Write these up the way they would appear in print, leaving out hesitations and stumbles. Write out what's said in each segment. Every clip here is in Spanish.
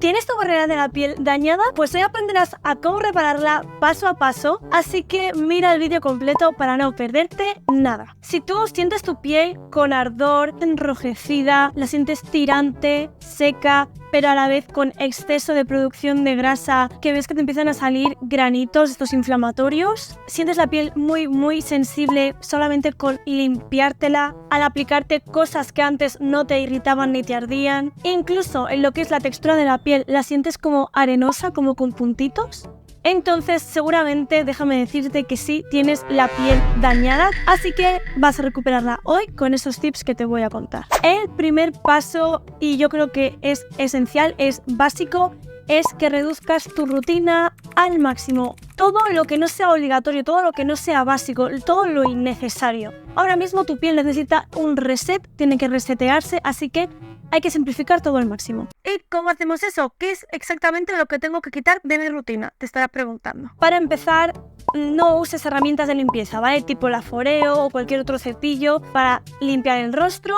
¿Tienes tu barrera de la piel dañada? Pues hoy aprenderás a cómo repararla paso a paso, así que mira el vídeo completo para no perderte nada. Si tú sientes tu piel con ardor, enrojecida, la sientes tirante, seca, pero a la vez con exceso de producción de grasa, que ves que te empiezan a salir granitos, estos inflamatorios, sientes la piel muy sensible solamente con limpiártela, al aplicarte cosas que antes no te irritaban ni te ardían, incluso en lo que es la textura de la piel, la sientes como arenosa, como con puntitos. Entonces seguramente déjame decirte que sí tienes la piel dañada, así que vas a recuperarla hoy con esos tips que te voy a contar. El primer paso, y yo creo que es esencial, es básico, es que reduzcas tu rutina al máximo. Todo lo que no sea obligatorio, todo lo que no sea básico, todo lo innecesario. Ahora mismo tu piel necesita un reset, tiene que resetearse, así que hay que simplificar todo al máximo. ¿Y cómo hacemos eso? ¿Qué es exactamente lo que tengo que quitar de mi rutina? Te estarás preguntando. Para empezar, no uses herramientas de limpieza, ¿vale? Tipo la Foreo o cualquier otro cepillo para limpiar el rostro.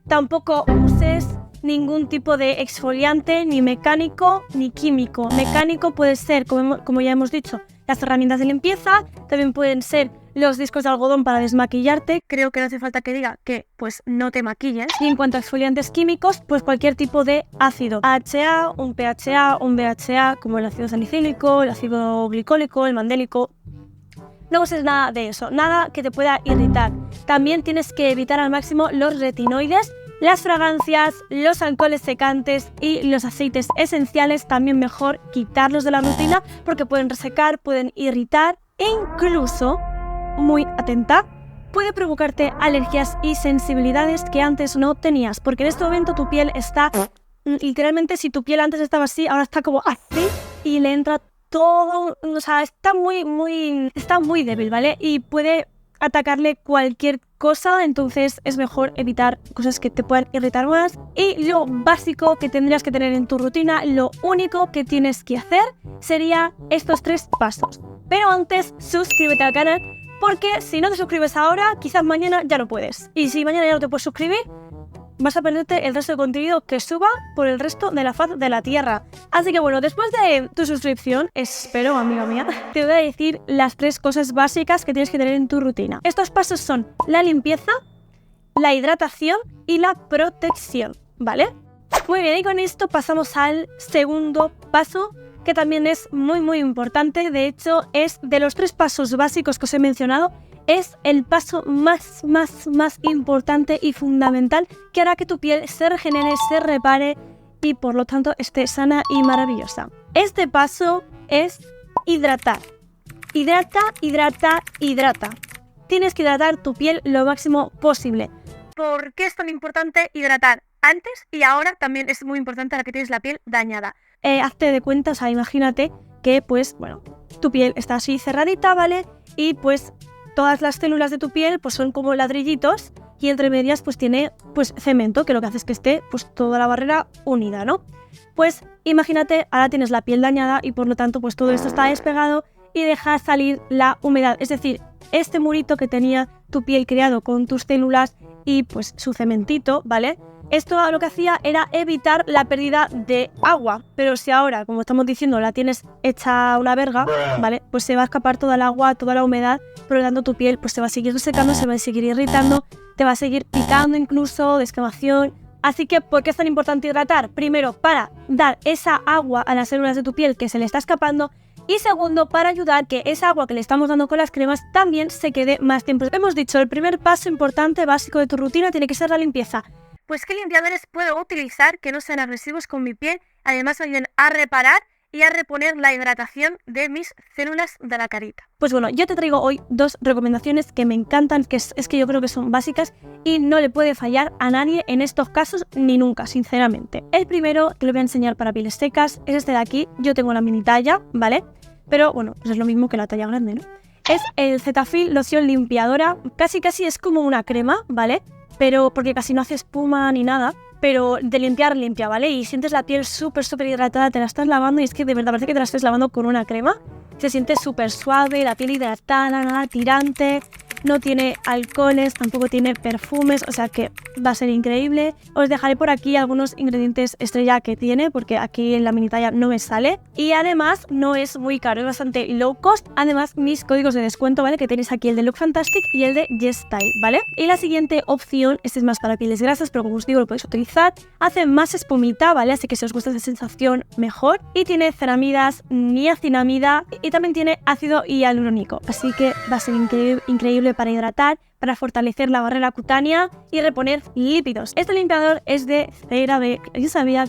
Tampoco uses ningún tipo de exfoliante, ni mecánico, ni químico. Mecánico puede ser, como ya hemos dicho, las herramientas de limpieza. También pueden ser los discos de algodón para desmaquillarte. Creo que no hace falta que diga que pues no te maquilles. Y en cuanto a exfoliantes químicos, pues cualquier tipo de ácido. AHA, un PHA, un BHA, como el ácido salicílico, el ácido glicólico, el mandélico. No uses nada de eso, nada que te pueda irritar. También tienes que evitar al máximo los retinoides, las fragancias, los alcoholes secantes y los aceites esenciales. También mejor quitarlos de la rutina porque pueden resecar, pueden irritar e incluso, muy atenta, puede provocarte alergias y sensibilidades que antes no tenías, porque en este momento tu piel está, literalmente, si tu piel antes estaba así, ahora está como así y le entra todo, o sea, está muy débil, ¿vale? Y puede atacarle cualquier cosa, entonces es mejor evitar cosas que te puedan irritar más. Y lo básico que tendrías que tener en tu rutina, lo único que tienes que hacer sería estos 3 pasos. Pero antes, suscríbete al canal, porque si no te suscribes ahora, quizás mañana ya no puedes. Y si mañana ya no te puedes suscribir, vas a perderte el resto de contenido que suba por el resto de la faz de la tierra. Así que bueno, después de tu suscripción, espero, amiga mía, te voy a decir las 3 cosas básicas que tienes que tener en tu rutina. Estos pasos son la limpieza, la hidratación y la protección, ¿vale? Muy bien, y con esto pasamos al segundo paso, que también es muy importante. De hecho, es de los 3 pasos básicos que os he mencionado, es el paso más importante y fundamental que hará que tu piel se regenere, se repare y por lo tanto esté sana y maravillosa. Este paso es hidratar. Hidrata. Tienes que hidratar tu piel lo máximo posible. ¿Por qué es tan importante hidratar antes y ahora? También es muy importante ahora que tienes la piel dañada. Hazte de cuenta, o sea, imagínate que pues, bueno, tu piel está así cerradita, ¿vale? Y pues todas las células de tu piel pues son como ladrillitos y entre medias pues tiene pues cemento, que lo que hace es que esté pues toda la barrera unida, ¿no? Pues imagínate, ahora tienes la piel dañada y por lo tanto pues todo esto está despegado y deja salir la humedad, es decir, este murito que tenía tu piel creado con tus células y pues su cementito, ¿vale? Esto lo que hacía era evitar la pérdida de agua, pero si ahora, como estamos diciendo, la tienes hecha una verga, ¿vale? Pues se va a escapar toda el agua, toda la humedad, por lo tanto tu piel pues se va a seguir resecando, se va a seguir irritando, te va a seguir picando incluso, descamación. Así que, ¿por qué es tan importante hidratar? Primero, para dar esa agua a las células de tu piel que se le está escapando. Y segundo, para ayudar que esa agua que le estamos dando con las cremas también se quede más tiempo. Hemos dicho, el primer paso importante, básico de tu rutina, tiene que ser la limpieza. Pues, ¿qué limpiadores puedo utilizar que no sean agresivos con mi piel? Además, ayuden a reparar y a reponer la hidratación de mis células de la carita. Pues bueno, yo te traigo hoy 2 recomendaciones que me encantan, que es que yo creo que son básicas y no le puede fallar a nadie en estos casos ni nunca, sinceramente. El primero, te lo voy a enseñar para pieles secas, es este de aquí. Yo tengo la mini talla, ¿vale? Pero bueno, pues es lo mismo que la talla grande, ¿no? Es el Cetaphil loción limpiadora, casi es como una crema, ¿vale? Pero porque casi no hace espuma ni nada, pero de limpiar limpia, ¿vale? Y sientes la piel súper hidratada, te la estás lavando y es que de verdad parece que te la estés lavando con una crema. Se siente súper suave, la piel hidratada, nada tirante. no tiene alcoholes, tampoco tiene perfumes, o sea que va a ser increíble. Os dejaré por aquí algunos ingredientes estrella que tiene, porque aquí en la mini talla no me sale. Y además no es muy caro, es bastante low cost. Además, mis códigos de descuento, ¿vale? Que tenéis aquí el de Look Fantastic y el de Yes Style, ¿vale? Y la siguiente opción, este es más para pieles grasas, pero como os digo, lo podéis utilizar. Hace más espumita, ¿vale? Así que si os gusta esa sensación, mejor. Y tiene ceramidas, niacinamida y también tiene ácido hialurónico. Así que va a ser increíble para hidratar, para fortalecer la barrera cutánea y reponer lípidos. Este limpiador es de CeraVe. Yo sabía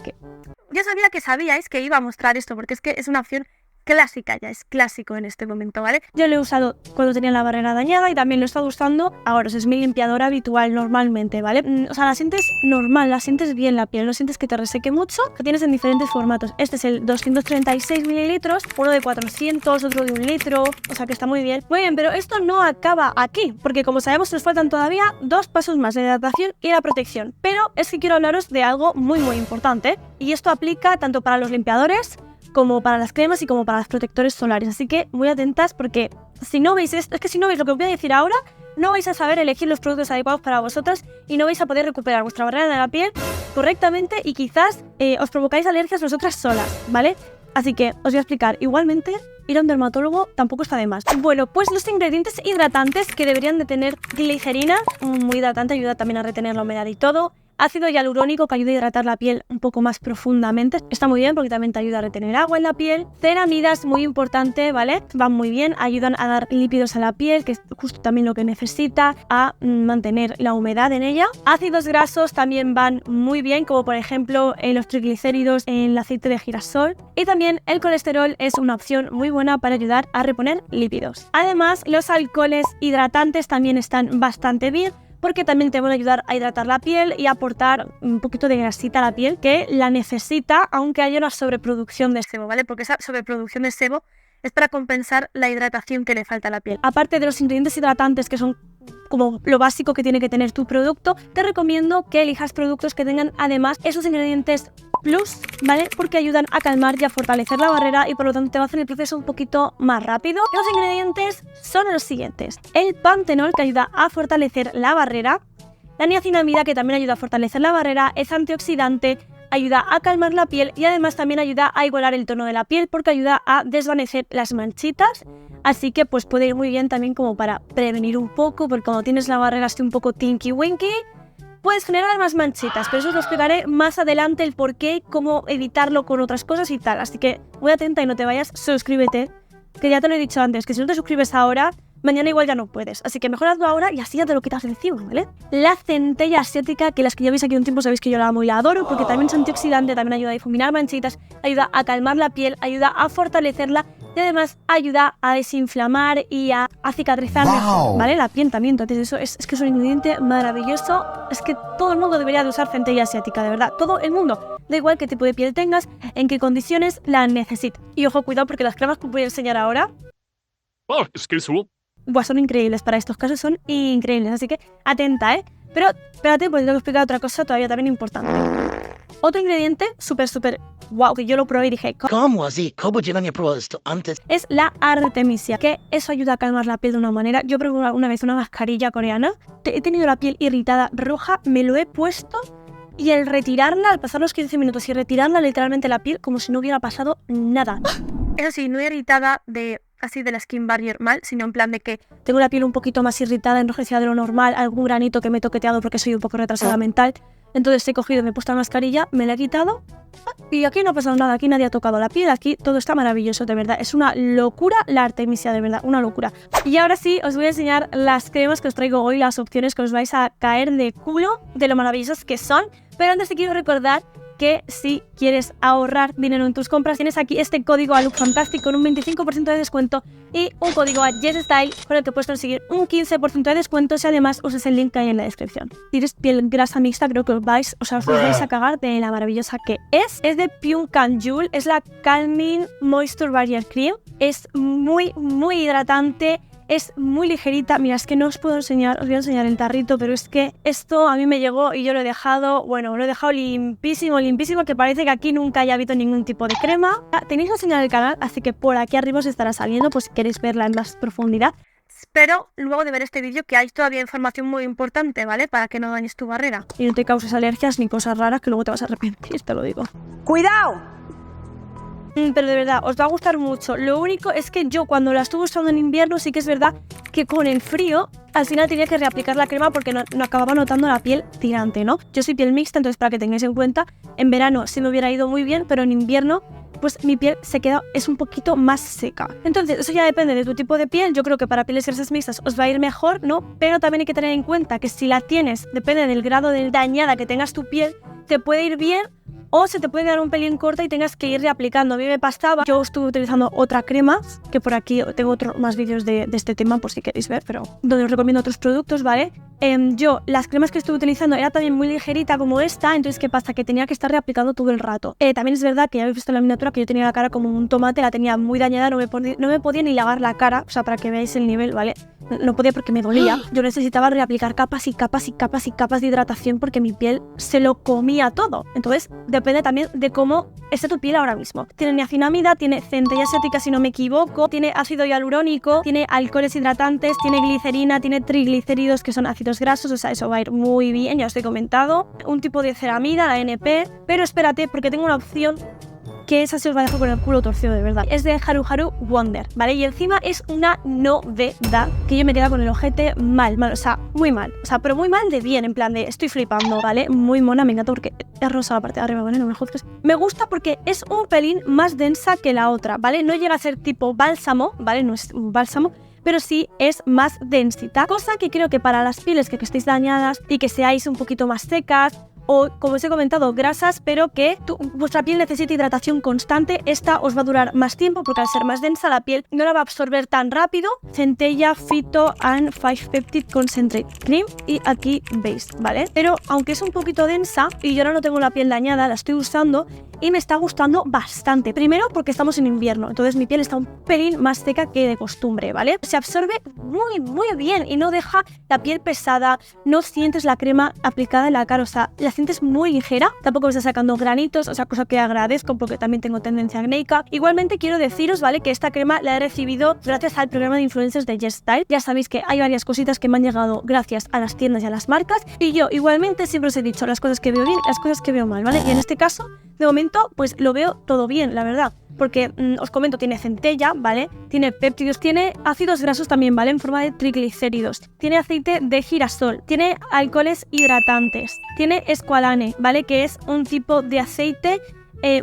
que sabíais que iba a mostrar esto, porque es que es una opción clásica, ya es clásico en este momento, ¿vale? Yo lo he usado cuando tenía la barrera dañada y también lo he estado usando ahora, o sea, es mi limpiador habitual normalmente, ¿vale? O sea, la sientes normal, la sientes bien la piel, no sientes que te reseque mucho, lo tienes en diferentes formatos. Este es el 236 mililitros, uno de 400, otro de 1 litro, o sea que está muy bien. Muy bien, pero esto no acaba aquí, porque como sabemos nos faltan todavía 2 pasos más, la hidratación y la protección. Pero es que quiero hablaros de algo muy importante, y esto aplica tanto para los limpiadores como para las cremas y como para los protectores solares, así que muy atentas porque si no veis esto, es que si no veis lo que os voy a decir ahora, no vais a saber elegir los productos adecuados para vosotras y no vais a poder recuperar vuestra barrera de la piel correctamente y quizás os provocáis alergias vosotras solas, ¿vale? Así que os voy a explicar. Igualmente, ir a un dermatólogo tampoco está de más. Bueno, pues los ingredientes hidratantes que deberían de tener: glicerina, muy hidratante, ayuda también a retener la humedad y todo. Ácido hialurónico, que ayuda a hidratar la piel un poco más profundamente. Está muy bien porque también te ayuda a retener agua en la piel. Ceramidas, muy importante, ¿vale? Van muy bien, ayudan a dar lípidos a la piel, que es justo también lo que necesita, a mantener la humedad en ella. Ácidos grasos también van muy bien, como por ejemplo los triglicéridos en el aceite de girasol. Y también el colesterol es una opción muy buena para ayudar a reponer lípidos. Además, los alcoholes hidratantes también están bastante bien, porque también te van a ayudar a hidratar la piel y aportar un poquito de grasita a la piel que la necesita, aunque haya una sobreproducción de sebo, ¿vale? Porque esa sobreproducción de sebo es para compensar la hidratación que le falta a la piel. Aparte de los ingredientes hidratantes, que son como lo básico que tiene que tener tu producto, te recomiendo que elijas productos que tengan además esos ingredientes plus, ¿vale? Porque ayudan a calmar y a fortalecer la barrera y por lo tanto te va a hacer el proceso un poquito más rápido. Los ingredientes son los siguientes: el pantenol, que ayuda a fortalecer la barrera; la niacinamida, que también ayuda a fortalecer la barrera, es antioxidante, ayuda a calmar la piel y además también ayuda a igualar el tono de la piel porque ayuda a desvanecer las manchitas. Así que pues puede ir muy bien también como para prevenir un poco, porque cuando tienes la barrera así un poco tinky winky, puedes generar más manchitas, pero eso os lo explicaré más adelante, el por qué, cómo evitarlo con otras cosas y tal. Así que muy atenta y no te vayas, suscríbete, que ya te lo he dicho antes, que si no te suscribes ahora, mañana igual ya no puedes. Así que mejor hazlo ahora y así ya te lo quitas de encima, ¿vale? La centella asiática, que las que ya veis aquí un tiempo sabéis que yo la amo y la adoro, porque también es antioxidante, también ayuda a difuminar manchitas, ayuda a calmar la piel, ayuda a fortalecerla y además ayuda a desinflamar y a cicatrizar mejor, ¿vale? La piel también. Entonces eso es que es un ingrediente maravilloso. Es que todo el mundo debería de usar centella asiática, de verdad, todo el mundo. Da igual qué tipo de piel tengas, en qué condiciones la necesites. Y ojo, cuidado, porque las cremas que os voy a enseñar ahora, son increíbles para estos casos, son increíbles, así que atenta, ¿eh? Pero espérate, porque tengo que explicar otra cosa todavía también importante. Otro ingrediente súper wow, que yo lo probé y dije, ¿Cómo así? ¿Cómo yo no había probado esto antes? es la artemisia, que eso ayuda a calmar la piel de una manera. Yo probé una vez una mascarilla coreana, he tenido la piel irritada, roja, me lo he puesto y al retirarla, al pasar los 15 minutos y retirarla, literalmente la piel como si no hubiera pasado nada. Eso sí, no irritada así de la skin barrier mal, sino en plan de que tengo la piel un poquito más irritada, enrojecida de lo normal, algún granito que me he toqueteado porque soy un poco retrasada mental. Entonces he cogido, me he puesto la mascarilla, me la he quitado y aquí no ha pasado nada, aquí nadie ha tocado la piel, aquí todo está maravilloso, de verdad. Es una locura la artemisia, de verdad, una locura. Y ahora sí, os voy a enseñar las cremas que os traigo hoy, las opciones que os vais a caer de culo de lo maravillosas que son. Pero antes te quiero recordar que si quieres ahorrar dinero en tus compras, tienes aquí este código a Look Fantastic con un 25% de descuento y un código a Yes Style con el que puedes conseguir un 15% de descuento si además usas el link que hay en la descripción. Si tienes piel grasa mixta, creo que os vais a cagar de la maravillosa que es. Es de Pyung Kan Yul, es la Calming Moisture Barrier Cream. Es muy hidratante. Es muy ligerita, mira, es que no os puedo enseñar, os voy a enseñar el tarrito, pero es que esto a mí me llegó y yo lo he dejado, bueno, lo he dejado limpísimo, que parece que aquí nunca haya habido ningún tipo de crema. Tenéis la señal del canal, así que por aquí arriba os estará saliendo, pues si queréis verla en más profundidad. Pero luego de ver este vídeo que hay todavía información muy importante, ¿vale? Para que no dañes tu barrera y no te causes alergias ni cosas raras que luego te vas a arrepentir, te lo digo. ¡Cuidado! Pero de verdad, os va a gustar mucho. Lo único es que yo cuando la estuve usando en invierno sí que es verdad que con el frío al final tenía que reaplicar la crema porque no acababa notando la piel tirante, ¿no? Yo soy piel mixta, entonces para que tengáis en cuenta, en verano sí me hubiera ido muy bien, pero en invierno pues mi piel es un poquito más seca. Entonces eso ya depende de tu tipo de piel. Yo creo que para pieles grasas mixtas os va a ir mejor, ¿no? Pero también hay que tener en cuenta que si la tienes, depende del grado de dañada que tengas tu piel, te puede ir bien o se te puede quedar un pelín corta y tengas que ir reaplicando. A mí me pasaba, yo estuve utilizando otra crema, que por aquí tengo más vídeos de este tema por si queréis ver, pero donde os recomiendo otros productos, ¿vale? Yo, las cremas que estuve utilizando era también muy ligerita como esta, entonces ¿qué pasa? Que tenía que estar reaplicando todo el rato. También es verdad que ya habéis visto en la miniatura que yo tenía la cara como un tomate, la tenía muy dañada, no me podía ni lavar la cara, o sea, para que veáis el nivel, ¿vale? No podía porque me dolía. Yo necesitaba reaplicar capas y capas y capas y capas de hidratación porque mi piel se lo comía todo. Entonces, depende también de cómo esté tu piel ahora mismo. Tiene niacinamida, tiene centella asiática si no me equivoco, tiene ácido hialurónico, tiene alcoholes hidratantes, tiene glicerina, tiene triglicéridos que son ácidos grasos, o sea, eso va a ir muy bien, ya os he comentado. Un tipo de ceramida, la NP, pero espérate porque tengo una opción que esa se os va a dejar con el culo torcido de verdad. Es de Haru Haru Wonder, ¿vale? Y encima es una novedad que yo me queda con el ojete mal, o sea, muy mal. O sea, pero muy mal de bien, en plan de estoy flipando, ¿vale? Muy mona, me encanta porque es rosa la parte de arriba, ¿vale? No me juzgues. Me gusta porque es un pelín más densa que la otra, ¿vale? No llega a ser tipo bálsamo, ¿vale? No es un bálsamo, pero sí es más densita, cosa que creo que para las pieles que estéis dañadas y que seáis un poquito más secas o, como os he comentado, grasas, pero que vuestra piel necesita hidratación constante, esta os va a durar más tiempo porque al ser más densa la piel no la va a absorber tan rápido. Centella Phyto and 5 Peptide Concentrate Cream, y aquí veis, ¿vale? Pero aunque es un poquito densa y yo ahora no tengo la piel dañada, la estoy usando y me está gustando bastante. Primero porque estamos en invierno, entonces mi piel está un pelín más seca que de costumbre, ¿vale? Se absorbe muy bien y no deja la piel pesada, no sientes la crema aplicada en la cara, o sea, la sientes muy ligera, tampoco me está sacando granitos, o sea, cosa que agradezco porque también tengo tendencia acnéica. Igualmente quiero deciros, ¿vale? Que esta crema la he recibido gracias al programa de influencers de YesStyle. Ya sabéis que hay varias cositas que me han llegado gracias a las tiendas y a las marcas, y yo igualmente siempre os he dicho las cosas que veo bien, las cosas que veo mal, ¿vale? Y en este caso, de momento, pues lo veo todo bien, la verdad. Porque os comento, tiene centella, ¿vale? Tiene péptidos, tiene ácidos grasos también, ¿vale? En forma de triglicéridos. Tiene aceite de girasol, tiene alcoholes hidratantes, tiene esqualane, ¿vale? Que es un tipo de aceite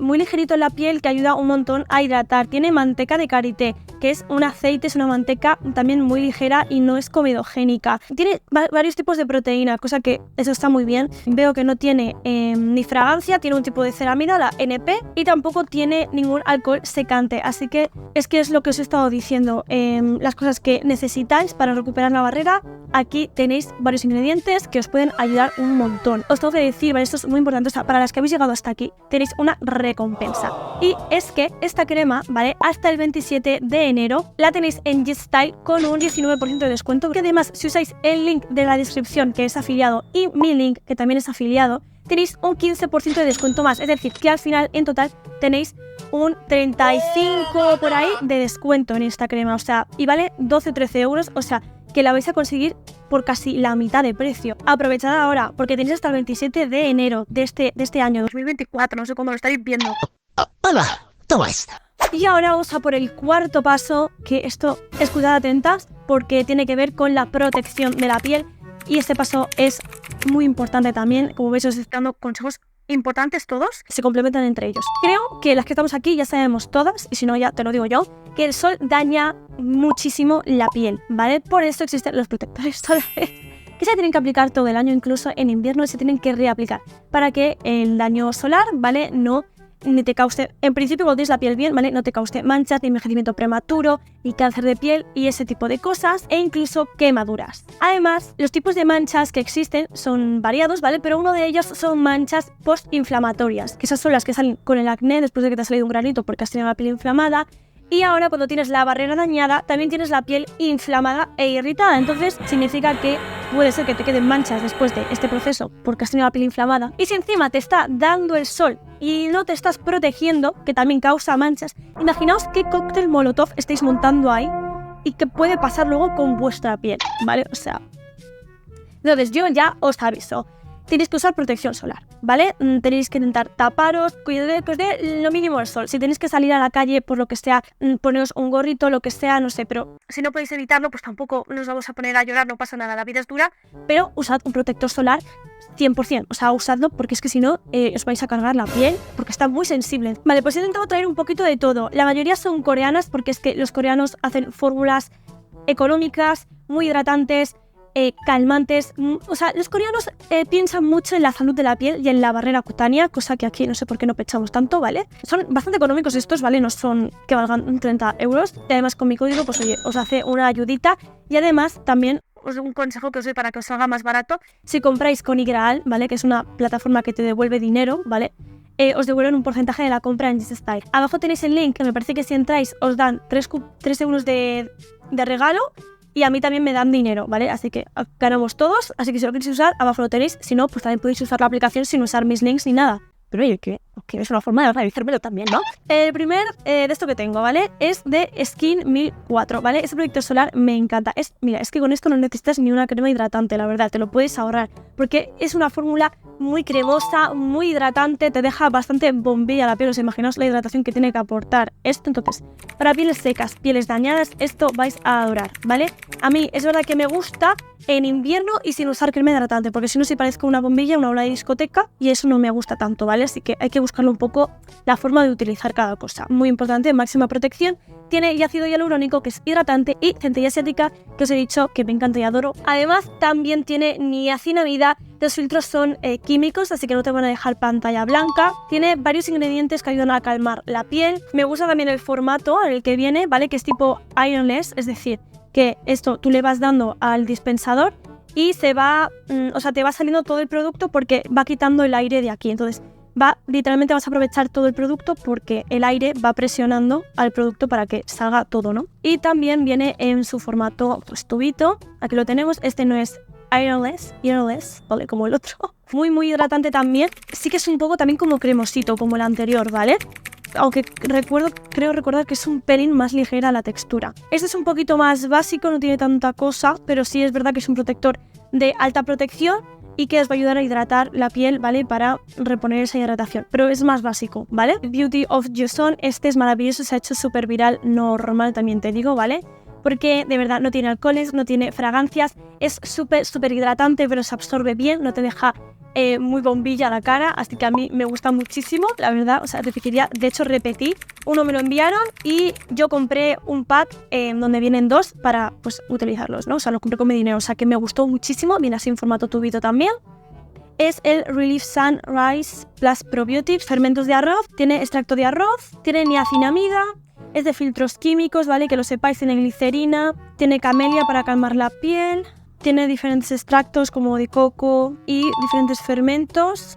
muy ligerito en la piel que ayuda un montón a hidratar. Tiene manteca de karité, que es un aceite, es una manteca también muy ligera y no es comedogénica. Tiene varios tipos de proteína, cosa que eso está muy bien. Veo que no tiene ni fragancia, tiene un tipo de ceramida, la NP, y tampoco tiene ningún alcohol secante. Así que es lo que os he estado diciendo. Las cosas que necesitáis para recuperar la barrera, aquí tenéis varios ingredientes que os pueden ayudar un montón. Os tengo que decir, ¿vale? Esto es muy importante, o sea, para las que habéis llegado hasta aquí, tenéis una recompensa. Y es que esta crema, ¿vale? Hasta el 27 de enero la tenéis en YesStyle con un 19% de descuento, que además si usáis el link de la descripción que es afiliado y mi link que también es afiliado, tenéis un 15% de descuento más. Es decir, que al final en total tenéis un 35 por ahí de descuento en esta crema, o sea, y vale 12-13 euros, o sea, que la vais a conseguir por casi la mitad de precio. Aprovechad ahora, porque tenéis hasta el 27 de enero de este año 2024, no sé cómo lo estáis viendo. Hola, toma esta. Y ahora vamos a por el cuarto paso, que esto, escuchad atentas, porque tiene que ver con la protección de la piel, y este paso es muy importante también. Como veis, os estoy dando consejos importantes todos, se complementan entre ellos. Creo que las que estamos aquí ya sabemos todas, y si no ya te lo digo yo, que el sol daña muchísimo la piel, ¿vale? Por eso existen los protectores solares que se tienen que aplicar todo el año, incluso en invierno se tienen que reaplicar, para que el daño solar, ¿vale? No ni te cause, en principio cuando tienes la piel bien, ¿vale? No te cause manchas, ni envejecimiento prematuro, ni cáncer de piel y ese tipo de cosas, e incluso quemaduras. Además, los tipos de manchas que existen son variados, ¿vale? Pero uno de ellos son manchas postinflamatorias, que esas son las que salen con el acné después de que te ha salido un granito porque has tenido la piel inflamada. Y ahora cuando tienes la barrera dañada, también tienes la piel inflamada e irritada. Entonces significa que puede ser que te queden manchas después de este proceso porque has tenido la piel inflamada. Y si encima te está dando el sol y no te estás protegiendo, que también causa manchas, imaginaos qué cóctel molotov estáis montando ahí y qué puede pasar luego con vuestra piel, ¿vale? O sea, entonces yo ya os aviso. Tenéis que usar protección solar, ¿vale? Tenéis que intentar taparos, cuidar que os dé lo mínimo el sol. Si tenéis que salir a la calle por lo que sea, poneros un gorrito, lo que sea, no sé, pero si no podéis evitarlo, pues tampoco nos vamos a poner a llorar, no pasa nada, la vida es dura, pero usad un protector solar 100%, o sea, usadlo porque es que si no os vais a cargar la piel porque está muy sensible. Vale, pues he intentado traer un poquito de todo. La mayoría son coreanas porque es que los coreanos hacen fórmulas económicas, muy hidratantes, calmantes. O sea, los coreanos piensan mucho en la salud de la piel y en la barrera cutánea, cosa que aquí no sé por qué no pechamos tanto, ¿vale? Son bastante económicos estos, ¿vale? No son que valgan 30 euros. Y además con mi código, pues oye, os hace una ayudita. Y además también os doy un consejo que os doy para que os salga más barato. Si compráis con Igraal, ¿vale? Que es una plataforma que te devuelve dinero, ¿vale? Os devuelven un porcentaje de la compra en Style. Abajo tenéis el link, que me parece que si entráis os dan 3 euros de regalo. Y a mí también me dan dinero, ¿vale? Así que ganamos todos. Así que si lo queréis usar, abajo lo tenéis. Si no, pues también podéis usar la aplicación sin usar mis links ni nada. Pero oye, que es una forma de organizármelo también, ¿no? El primer de esto que tengo, ¿vale? Es de Skin 1004, ¿vale? Este protector solar me encanta. Mira, es que con esto no necesitas ni una crema hidratante, la verdad. Te lo puedes ahorrar. Porque es una fórmula muy cremosa, muy hidratante. Te deja bastante bombilla la piel. Os imaginaos la hidratación que tiene que aportar esto. Entonces, para pieles secas, pieles dañadas, esto vais a adorar, ¿vale? A mí es verdad que me gusta en invierno y sin usar crema hidratante, porque si no, si parezco una bombilla, una ola de discoteca, y eso no me gusta tanto, ¿vale? Así que hay que buscarlo un poco la forma de utilizar cada cosa. Muy importante, máxima protección. Tiene ácido hialurónico, que es hidratante, y centella asiática, que os he dicho que me encanta y adoro. Además, también tiene niacinamida. Los filtros son químicos, así que no te van a dejar pantalla blanca. Tiene varios ingredientes que ayudan a calmar la piel. Me gusta también el formato en el que viene, ¿vale? Que es tipo ironless, es decir, que esto tú le vas dando al dispensador y se va, o sea, te va saliendo todo el producto porque va quitando el aire de aquí. Entonces, literalmente vas a aprovechar todo el producto porque el aire va presionando al producto para que salga todo, ¿no? Y también viene en su formato, pues, tubito. Aquí lo tenemos. Este no es ironless, ¿vale? Como el otro. Muy, muy hidratante también. Sí que es un poco también como cremosito, como el anterior, ¿vale? Aunque creo recordar que es un pelín más ligera la textura. Este es un poquito más básico, no tiene tanta cosa, pero sí es verdad que es un protector de alta protección y que os va a ayudar a hidratar la piel, ¿vale? Para reponer esa hidratación, pero es más básico, ¿vale? Beauty of Joseon, este es maravilloso, se ha hecho súper viral, normal también te digo, ¿vale? Porque de verdad no tiene alcoholes, no tiene fragancias, es súper, súper hidratante, pero se absorbe bien, no te deja muy bombilla la cara, así que a mí me gusta muchísimo, la verdad, o sea, repetiría, de hecho repetí, uno me lo enviaron y yo compré un pack donde vienen dos para, pues, utilizarlos, ¿no? O sea, lo compré con mi dinero, o sea, que me gustó muchísimo, viene así en formato tubito también. Es el Relief Sunrise Plus Probiotics, fermentos de arroz, tiene extracto de arroz, tiene niacinamida, es de filtros químicos, ¿vale? Que lo sepáis, tiene glicerina, tiene camelia para calmar la piel. Tiene diferentes extractos como de coco y diferentes fermentos.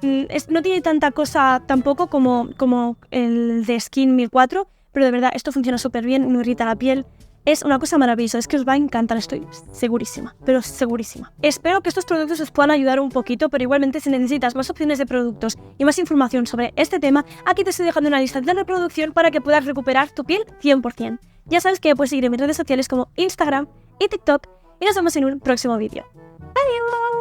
No tiene tanta cosa tampoco como el de Skin 1004, pero de verdad esto funciona súper bien, no irrita la piel. Es una cosa maravillosa, es que os va a encantar, estoy segurísima, pero segurísima. Espero que estos productos os puedan ayudar un poquito, pero igualmente si necesitas más opciones de productos y más información sobre este tema, aquí te estoy dejando una lista de reproducción para que puedas recuperar tu piel 100%. Ya sabes que puedes seguir en mis redes sociales como Instagram y TikTok, y nos vemos en un próximo vídeo. ¡Adiós!